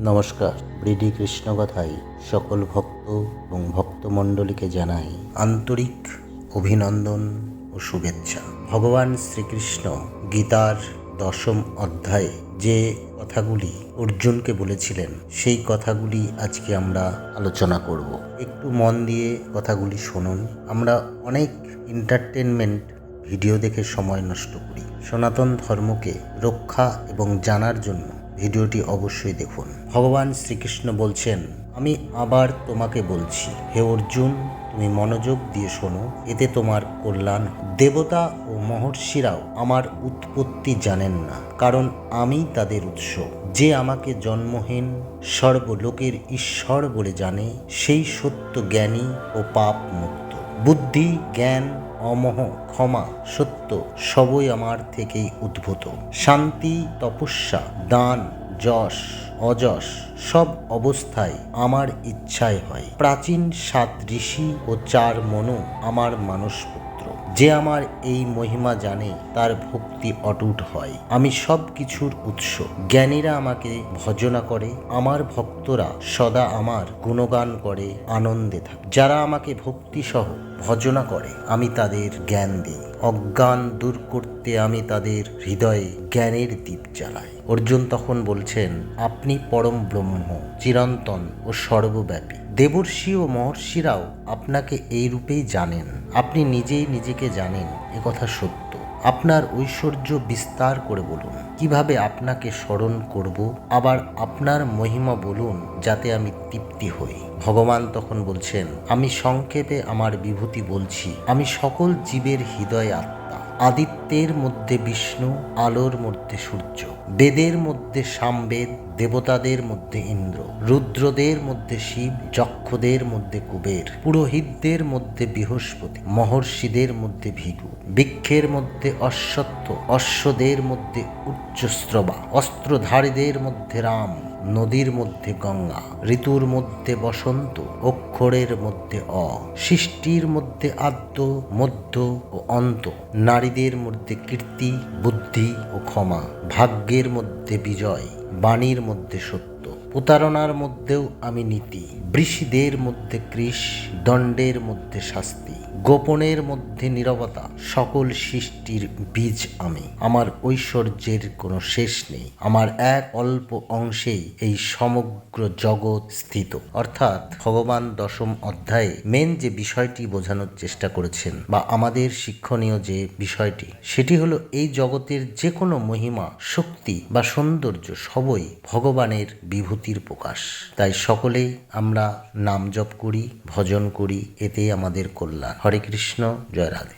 নমস্কার। বৃডি কৃষ্ণকথায় সকল ভক্ত এবং ভক্তমণ্ডলীকে জানাই আন্তরিক অভিনন্দন ও শুভেচ্ছা। ভগবান শ্রীকৃষ্ণ গীতার 10ম অধ্যায়ে যে কথাগুলি অর্জুনকে বলেছিলেন সেই কথাগুলি আজকে আমরা আলোচনা করব। একটু মন দিয়ে কথাগুলি শুনুন। আমরা অনেক এন্টারটেনমেন্ট ভিডিও দেখে সময় নষ্ট করি। সনাতন ধর্মকে রক্ষা এবং জানার জন্য ভিডিওটি অবশ্যই দেখুন। ভগবান শ্রীকৃষ্ণ বলছেন, আমি আবার তোমাকে বলছি, হে অর্জুন, তুমি মনোযোগ দিয়ে শোনো, এতে তোমার কল্যাণ। দেবতা ও মহর্ষিরাও আমার উৎপত্তি জানেন না, কারণ আমি তাদের উৎস। যে আমাকে জন্মহীন সর্বলোকের ঈশ্বর বলে জানে, সেই সত্য জ্ঞানী ও পাপ মুক্ত। বুদ্ধি, জ্ঞান, অমোহ, ক্ষমা, সত্য সবই আমার থেকেই উদ্ভূত। শান্তি, তপস্যা, দান, যশ, অযশ সব অবস্থায় আমার ইচ্ছায় হয়। প্রাচীন 7 ঋষি ও 4 মনু আমার মানসপুত্র। যে আমার এই মহিমা জানে তার ভক্তি অটুট হয়। আমি সব কিছুর উৎস। জ্ঞানীরা আমাকে ভজনা করে, আমার ভক্তরা সদা আমার গুণগান করে আনন্দে থাকে। যারা আমাকে ভক্তি সহ ভজনা করে আমি তাদের জ্ঞান দিই। অজ্ঞান দূর করতে আমি তাদের হৃদয়ে জ্ঞানের দীপ জ্বালাই। অর্জুন তখন বলছেন, আপনি পরম ব্রহ্ম, চিরন্তন ও সর্বব্যাপী। দেবর্ষি ও মহর্ষিরাও আপনাকে এই রূপেই জানেন। আপনি নিজেই নিজেকে জানেন, একথা সত্য। আপনার ঐশ্বর্য বিস্তার করে বলুন, কিভাবে আপনাকে স্মরণ করব, আবার আপনার মহিমা বলুন, যাতে আমি তৃপ্তি হই। ভগবান তখন বলছেন, আমি সংক্ষেপে আমার বিভূতি বলছি। আমি সকল জীবের হৃদয় আত্মা। আদিত্যের মধ্যে বিষ্ণু, আলোর মধ্যে সূর্য, বেদের মধ্যে সামবেদ, দেবতাদের মধ্যে ইন্দ্র, রুদ্রদের মধ্যে শিব, যক্ষদের মধ্যে কুবের, পুরোহিতদের মধ্যে বৃহস্পতি, মহর্ষিদের মধ্যে ভৃগু, বৃক্ষের মধ্যে অশ্বত্থ, অশ্বদের মধ্যে উচ্চশ্রবা, অস্ত্রধারীদের মধ্যে রাম, নদীর মধ্যে গঙ্গা, ঋতুর মধ্যে বসন্ত, অক্ষরের মধ্যে অ, সৃষ্টির মধ্যে আদ্য, মধ্য ও অন্ত, নারীদের মধ্যে কীর্তি, বুদ্ধি ও ক্ষমা, ভাগ্যের মধ্যে বিজয়, বাণীর মধ্যে সত্য, প্রতারণার মধ্যেও আমি নীতি, বৃষিদের মধ্যে কৃষ, দণ্ডের মধ্যে শাস্তি, গোপনের মধ্যে নীরবতা। সকল সৃষ্টির বীজ আমি। আমার ঐশ্বর্যের কোনো শেষ নেই। আমার এক অল্প অংশেই এই সমগ্র জগৎ স্থিত। অর্থাৎ ভগবান 10ম অধ্যায়ে মেন যে বিষয়টি বোঝানোর চেষ্টা করেছেন বা আমাদের শিক্ষণীয় যে বিষয়টি, সেটি হলো এই জগতের যে কোনো মহিমা, শক্তি বা সৌন্দর্য সবই ভগবানের বিভূতির প্রকাশ। তাই সকলেই আমরা নাম জপ করি, ভজন করি, এতেই আমাদের কল্যাণ। হরে কৃষ্ণ, জয় রাধে।